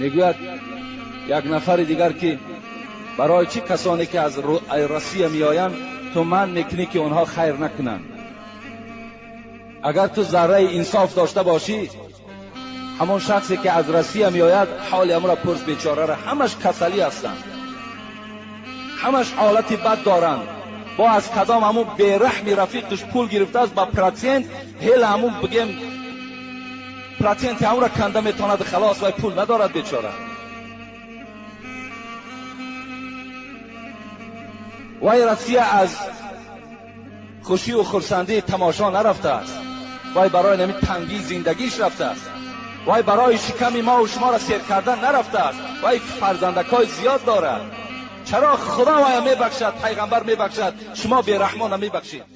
میگوید یک نفر دیگر که برای چه کسانی که از روسیه میآیند تو من میکنی که اونها خیر نکنند؟ اگر تو ذره انصاف داشته باشی، همون شخصی که از روسیه میآید حال امر پرس بیچاره را، همش کسلی هستند، همش حالت بد دارند. با از کدام همون بیرحمی رفیقش پول گرفته است با پرسنت، هیل همون بگیم پرسنت همون را کنده میتواند خلاص و پول ندارد بیچاره. وای روسیه از خوشی و خرسندی تماشا نرفته است، وای برای نمی تنگی زندگیش رفته است، وای برای شکم ما و شما را سیر کردن نرفته است، وای فرزندکای زیاد دارد. چرا خدا وای میبخشد، پیغمبر میبخشد، شما بیرحمان میبخشید؟